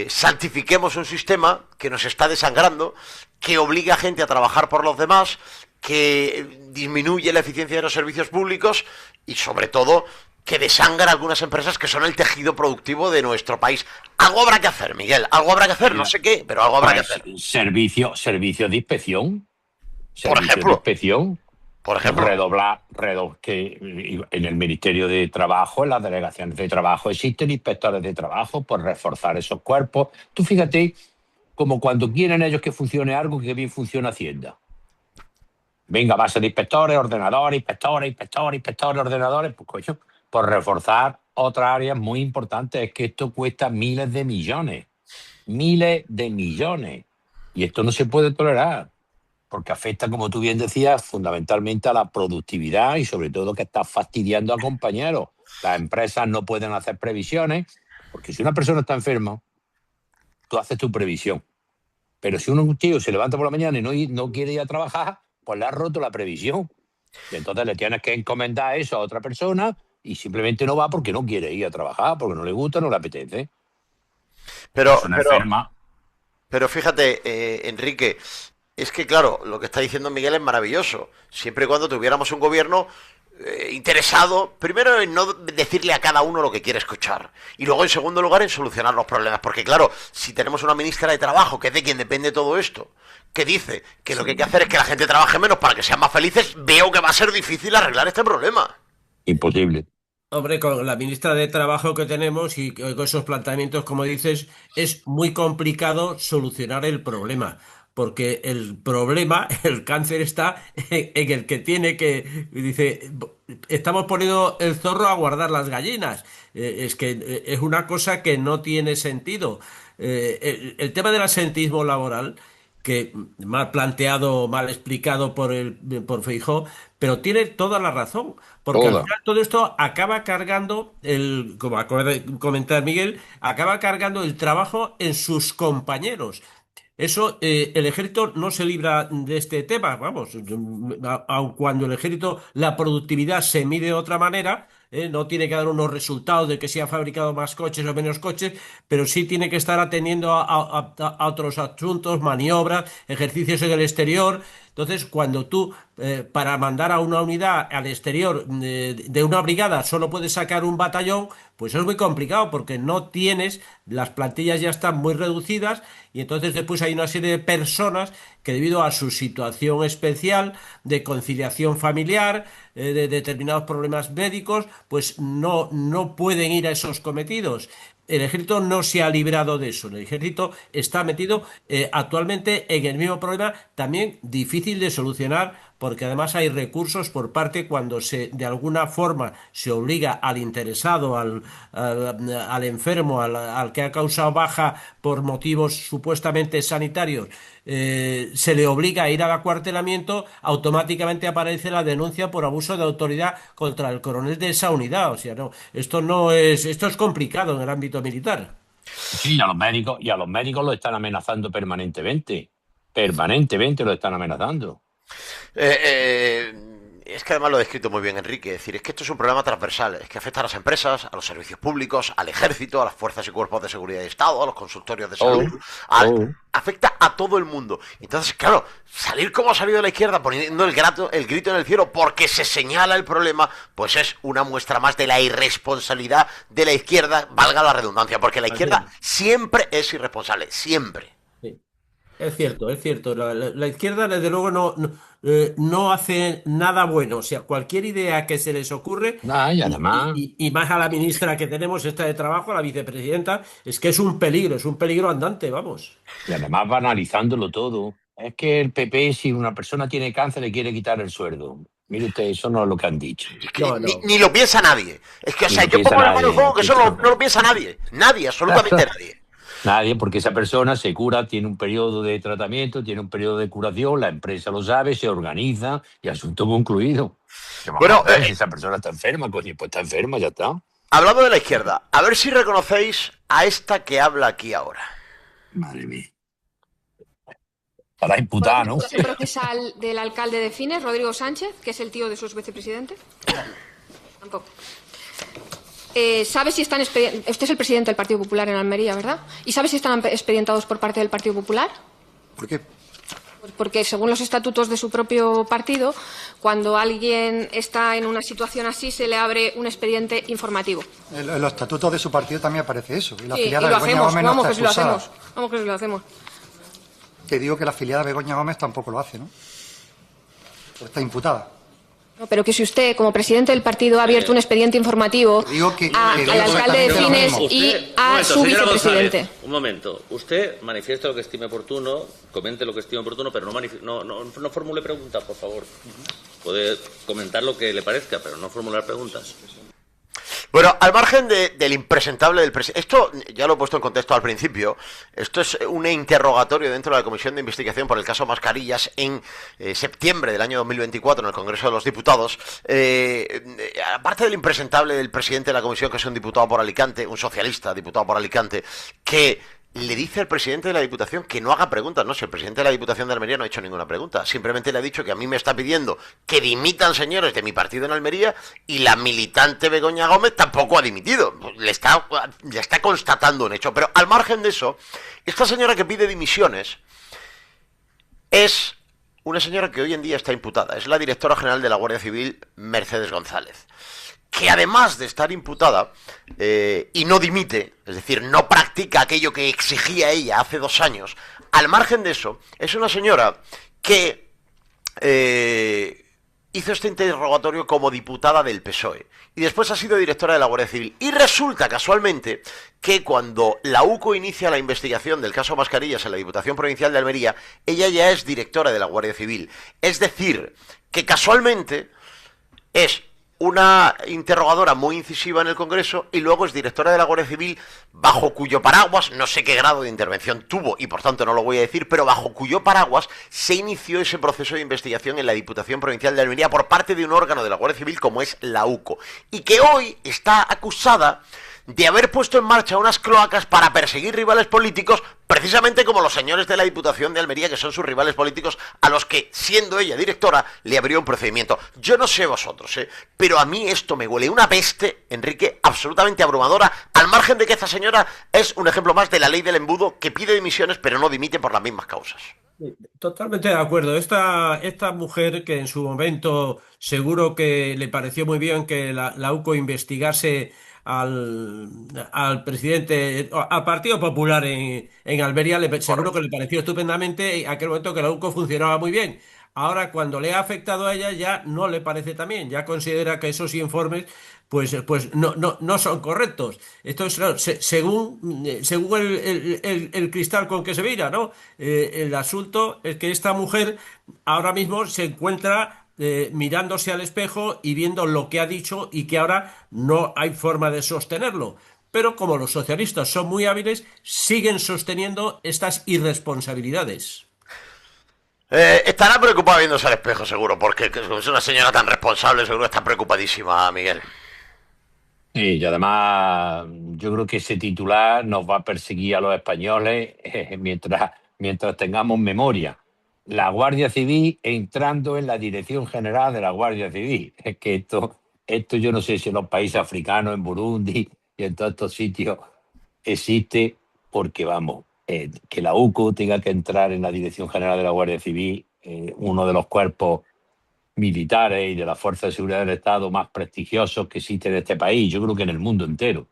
santifiquemos un sistema que nos está desangrando, que obliga a gente a trabajar por los demás, que disminuye la eficiencia de los servicios públicos y sobre todo que desangra algunas empresas que son el tejido productivo de nuestro país. Algo habrá que hacer, Miguel, algo habrá que hacer, no sé qué, pero algo habrá que hacer. servicios de inspección. Por Servicios de ejemplo, inspección. por ejemplo, Redoblar, que en el Ministerio de Trabajo, en las delegaciones de trabajo, existen inspectores de trabajo por reforzar esos cuerpos. Tú fíjate, como cuando quieren ellos que funcione algo, que bien funciona Hacienda. Venga, base de inspectores, ordenadores, inspectores, ordenadores, pues coño, por reforzar otras áreas muy importantes. Es que esto cuesta miles de millones. Y esto no se puede tolerar, porque afecta, como tú bien decías, fundamentalmente a la productividad y sobre todo que está fastidiando a compañeros. Las empresas no pueden hacer previsiones, porque si una persona está enferma, tú haces tu previsión. Pero si un tío se levanta por la mañana y no quiere ir a trabajar, pues le has roto la previsión. Y entonces le tienes que encomendar eso a otra persona y simplemente no va porque no quiere ir a trabajar, porque no le gusta, no le apetece. pero, Es una pero, enferma. pero fíjate, Enrique, es que claro, lo que está diciendo Miguel es maravilloso. Siempre y cuando tuviéramos un gobierno interesado, primero en no decirle a cada uno lo que quiere escuchar, y luego en segundo lugar en solucionar los problemas, porque claro, si tenemos una ministra de Trabajo, que es de quien depende todo esto, que dice que lo que hay que hacer es que la gente trabaje menos para que sean más felices, veo que va a ser difícil arreglar este problema. Imposible. Hombre, con la ministra de Trabajo que tenemos y con esos planteamientos, como dices, es muy complicado solucionar el problema, porque el problema, el cáncer está en el que tiene que, dice, estamos poniendo el zorro a guardar las gallinas. Es que es una cosa que no tiene sentido. El tema del asentismo laboral que mal planteado, mal explicado por Feijóo, pero tiene toda la razón, porque al Toda. final todo esto acaba cargando como acaba de comentar Miguel, acaba cargando el trabajo en sus compañeros. Eso, el ejército no se libra de este tema, vamos, aun cuando el ejército, la productividad se mide de otra manera, no tiene que dar unos resultados de que se han fabricado más coches o menos coches, pero sí tiene que estar atendiendo a otros asuntos, maniobras, ejercicios en el exterior. Entonces, cuando tú para mandar a una unidad al exterior de una brigada solo puedes sacar un batallón, pues es muy complicado porque no tienes, las plantillas ya están muy reducidas y entonces después hay una serie de personas que debido a su situación especial de conciliación familiar, de determinados problemas médicos, pues no pueden ir a esos cometidos. El ejército no se ha librado de eso. El ejército está metido actualmente en el mismo problema, también difícil de solucionar, porque además hay recursos por parte cuando de alguna forma se obliga al interesado, al enfermo, al que ha causado baja por motivos supuestamente sanitarios, se le obliga a ir al acuartelamiento, automáticamente aparece la denuncia por abuso de autoridad contra el coronel de esa unidad. O sea, esto es complicado en el ámbito militar. Sí, y a los médicos lo están amenazando permanentemente. Permanentemente lo están amenazando. Es que además lo ha descrito muy bien Enrique, es decir, es que esto es un problema transversal, es que afecta a las empresas, a los servicios públicos, al ejército, a las fuerzas y cuerpos de seguridad de Estado, a los consultorios de salud, afecta a todo el mundo. Entonces, claro, salir como ha salido de la izquierda poniendo el grito en el cielo porque se señala el problema, pues es una muestra más de la irresponsabilidad de la izquierda, valga la redundancia, porque la izquierda siempre es irresponsable, siempre. Es cierto, es cierto. La izquierda, desde luego, no hace nada bueno. O sea, cualquier idea que se les ocurre, y además, y más a la ministra que tenemos, esta de Trabajo, a la vicepresidenta, es que es un peligro andante, vamos. Y además banalizándolo todo. Es que el PP, si una persona tiene cáncer, le quiere quitar el sueldo. Mire usted, eso no es lo que han dicho. Es que ni lo piensa nadie. Es que, o sea, yo pongo la mano en el fuego que eso no lo piensa nadie. Nadie, absolutamente nadie. Nadie, porque esa persona se cura, tiene un periodo de tratamiento, tiene un periodo de curación, la empresa lo sabe, se organiza y asunto concluido. Bueno, si esa persona está enferma, pues está enferma, ya está. Hablando de la izquierda, a ver si reconocéis a esta que habla aquí ahora. Madre mía. Para imputar, ¿no? ¿El procesal del alcalde de Fines, Rodrigo Sánchez, que es el tío de su vicepresidente? Tampoco. ¿Sabe si están usted es el presidente del Partido Popular en Almería, ¿verdad? ¿Y sabe si están expedientados por parte del Partido Popular? ¿Por qué? Pues porque según los estatutos de su propio partido, cuando alguien está en una situación así, se le abre un expediente informativo. En los estatutos de su partido también aparece eso. Y la sí, afiliada y lo Begoña hacemos, Gómez no vamos está que si lo expulsada. hacemos. Vamos que si lo hacemos. Te digo que la afiliada Begoña Gómez tampoco lo hace, ¿no? Pues está imputada. No, pero que si usted, como presidente del partido, ha abierto un expediente informativo al alcalde de Fines y a su vicepresidente. Un momento. Usted manifiesta lo que estime oportuno, comente lo que estime oportuno, pero no formule preguntas, por favor. Puede comentar lo que le parezca, pero no formular preguntas. Bueno, al margen del impresentable del presidente, esto ya lo he puesto en contexto al principio, esto es un interrogatorio dentro de la Comisión de Investigación por el caso Mascarillas en septiembre del año 2024 en el Congreso de los Diputados. Aparte del impresentable del presidente de la Comisión, que es un diputado por Alicante, un socialista diputado por Alicante, que le dice al presidente de la Diputación que no haga preguntas. No, si el presidente de la Diputación de Almería no ha hecho ninguna pregunta, simplemente le ha dicho que a mí me está pidiendo que dimitan señores de mi partido en Almería, y la militante Begoña Gómez tampoco ha dimitido, le está constatando un hecho. Pero al margen de eso, esta señora que pide dimisiones es una señora que hoy en día está imputada, es la directora general de la Guardia Civil, Mercedes González, que además de estar imputada y no dimite, es decir, no practica aquello que exigía ella hace 2 años, al margen de eso, es una señora que hizo este interrogatorio como diputada del PSOE y después ha sido directora de la Guardia Civil. Y resulta casualmente que cuando la UCO inicia la investigación del caso Mascarillas en la Diputación Provincial de Almería, ella ya es directora de la Guardia Civil. Es decir, que casualmente es una interrogadora muy incisiva en el Congreso y luego es directora de la Guardia Civil, bajo cuyo paraguas, no sé qué grado de intervención tuvo y por tanto no lo voy a decir, pero bajo cuyo paraguas se inició ese proceso de investigación en la Diputación Provincial de Almería por parte de un órgano de la Guardia Civil como es la UCO, y que hoy está acusada de haber puesto en marcha unas cloacas para perseguir rivales políticos precisamente como los señores de la Diputación de Almería, que son sus rivales políticos, a los que, siendo ella directora, le abrió un procedimiento. Yo no sé vosotros, pero a mí esto me huele una peste, Enrique, absolutamente abrumadora, al margen de que esta señora es un ejemplo más de la ley del embudo, que pide dimisiones pero no dimite por las mismas causas. Totalmente de acuerdo. Esta mujer que en su momento seguro que le pareció muy bien que la UCO investigase al presidente, al Partido Popular en Almería, seguro que le pareció estupendamente en aquel momento que la UCO funcionaba muy bien. Ahora, cuando le ha afectado a ella, ya no le parece tan bien, ya considera que esos informes pues no son correctos. Esto es claro, según el cristal con que se mira, ¿no? El asunto es que esta mujer ahora mismo se encuentra mirándose al espejo y viendo lo que ha dicho y que ahora no hay forma de sostenerlo. Pero como los socialistas son muy hábiles, siguen sosteniendo estas irresponsabilidades. Estará preocupada viéndose al espejo, seguro, porque es una señora tan responsable, seguro está preocupadísima, Miguel. Y además, yo creo que ese titular nos va a perseguir a los españoles mientras tengamos memoria. La Guardia Civil entrando en la Dirección General de la Guardia Civil. Es que esto yo no sé si en los países africanos, en Burundi y en todos estos sitios existe, porque vamos, que la UCO tenga que entrar en la Dirección General de la Guardia Civil, uno de los cuerpos militares y de las fuerzas de seguridad del Estado más prestigiosos que existen en este país, yo creo que en el mundo entero.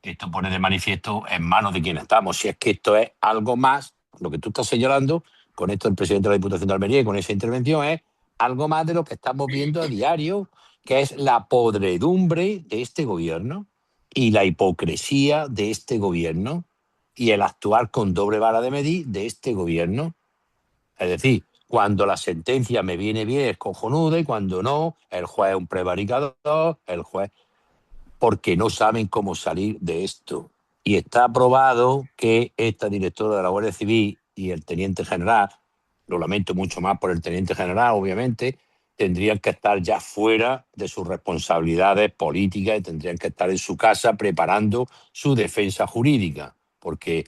Esto pone de manifiesto en manos de quien estamos. Si es que esto es algo más, lo que tú estás señalando, con esto el presidente de la Diputación de Almería y con esa intervención, es algo más de lo que estamos viendo a diario, que es la podredumbre de este gobierno y la hipocresía de este gobierno y el actuar con doble vara de medir de este gobierno. Es decir, cuando la sentencia me viene bien es cojonuda y cuando no, el juez es un prevaricador, el juez, porque no saben cómo salir de esto. Y está probado que esta directora de la Guardia Civil y el teniente general, lo lamento mucho más por el teniente general, obviamente, tendrían que estar ya fuera de sus responsabilidades políticas y tendrían que estar en su casa preparando su defensa jurídica, porque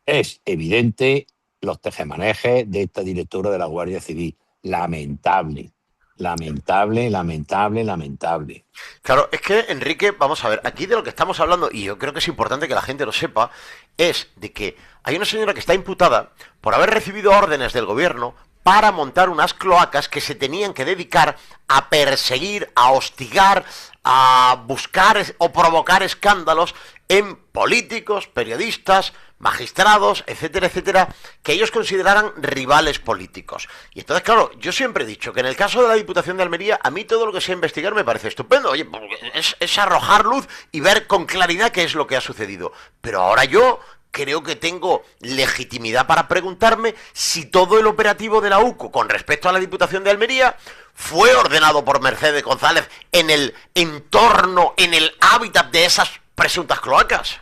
es evidente los tejemanejes de esta directora de la Guardia Civil. Lamentable, lamentable, lamentable, lamentable. Claro, es que, Enrique, vamos a ver, aquí de lo que estamos hablando, y yo creo que es importante que la gente lo sepa, es de que hay una señora que está imputada por haber recibido órdenes del gobierno para montar unas cloacas que se tenían que dedicar a perseguir, a hostigar, a buscar o provocar escándalos en políticos, periodistas, magistrados, etcétera, etcétera, que ellos consideraran rivales políticos. Y entonces, claro, yo siempre he dicho que en el caso de la Diputación de Almería, a mí todo lo que sea investigar me parece estupendo. Oye, es arrojar luz y ver con claridad qué es lo que ha sucedido. Pero ahora yo creo que tengo legitimidad para preguntarme si todo el operativo de la UCO con respecto a la Diputación de Almería fue ordenado por Mercedes González en el entorno, en el hábitat de esas presuntas cloacas.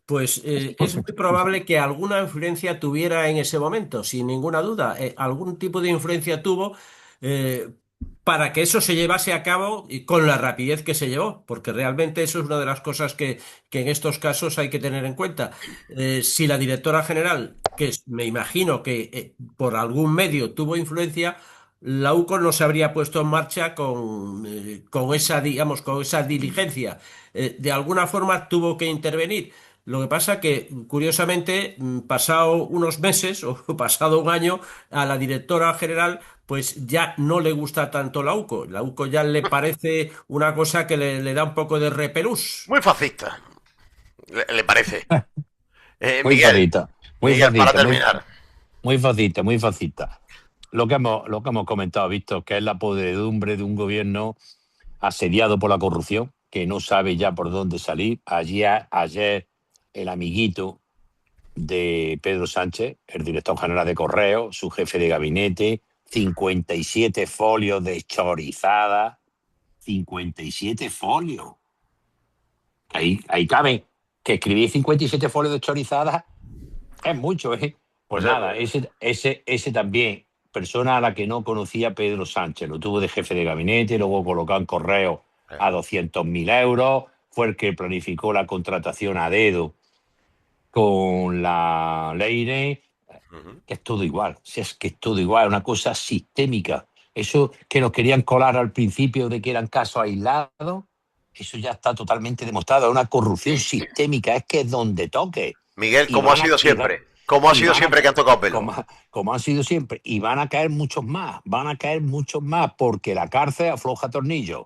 Pues es muy probable que alguna influencia tuviera en ese momento, sin ninguna duda. Algún tipo de influencia tuvo para que eso se llevase a cabo y con la rapidez que se llevó, porque realmente eso es una de las cosas que en estos casos hay que tener en cuenta. Si la directora general, que me imagino que por algún medio tuvo influencia, la UCO no se habría puesto en marcha con esa, digamos, con esa diligencia. De alguna forma tuvo que intervenir. Lo que pasa que, curiosamente, pasado unos meses o pasado un año, a la directora general pues ya no le gusta tanto la UCO. La UCO ya le parece una cosa que le da un poco de repelús. Muy fascista, le parece. Muy Miguel, facita, muy Miguel, facita, para terminar. muy facita, muy facita. Lo que hemos comentado, Víctor, que es la podredumbre de un gobierno asediado por la corrupción, que no sabe ya por dónde salir. Ayer el amiguito de Pedro Sánchez, el director general de Correo, su jefe de gabinete, 57 folios de chorizada, 57 folios. Ahí cabe que escribir 57 folios de chorizada es mucho, ¿eh? Pues nada, ese también, persona a la que no conocía Pedro Sánchez, lo tuvo de jefe de gabinete, luego colocado en Correo a 200.000 euros, fue el que planificó la contratación a dedo con la Leire, que es todo igual. Si es que es todo igual, es una cosa sistémica. Eso que nos querían colar al principio de que eran casos aislados, eso ya está totalmente demostrado. Es una corrupción sistémica, es que es donde toque. Miguel, como ha sido siempre. Como ha sido siempre que han tocado pelo. Como han sido siempre. Y van a caer muchos más. Van a caer muchos más porque la cárcel afloja tornillos.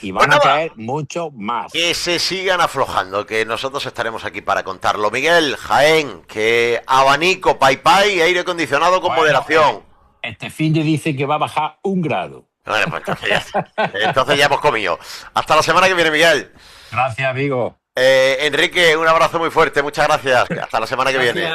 Y van a caer muchos más. Que se sigan aflojando, que nosotros estaremos aquí para contarlo. Miguel, Jaén, que abanico, pay, aire acondicionado con moderación. Este fin de dice que va a bajar 1 grado. Bueno, pues entonces ya hemos comido. Hasta la semana que viene, Miguel. Gracias, amigo. Enrique, un abrazo muy fuerte, muchas gracias. Hasta la semana que viene.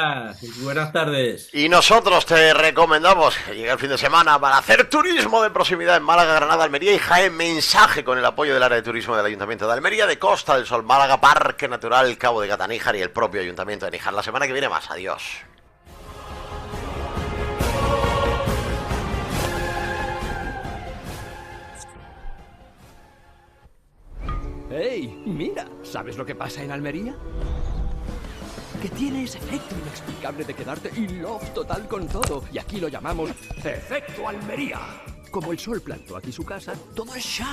Buenas tardes. Y nosotros te recomendamos que llegue el fin de semana para hacer turismo de proximidad en Málaga, Granada, Almería y Jaén. Mensaje con el apoyo del área de turismo del Ayuntamiento de Almería, de Costa del Sol, Málaga, Parque Natural Cabo de Gata Níjar y el propio Ayuntamiento de Níjar. La semana que viene más. Adiós. ¡Hey! Mira, ¿sabes lo que pasa en Almería? Que tiene ese efecto inexplicable de quedarte in love total con todo. Y aquí lo llamamos efecto Almería. Como el sol plantó aquí su casa, todo es shine.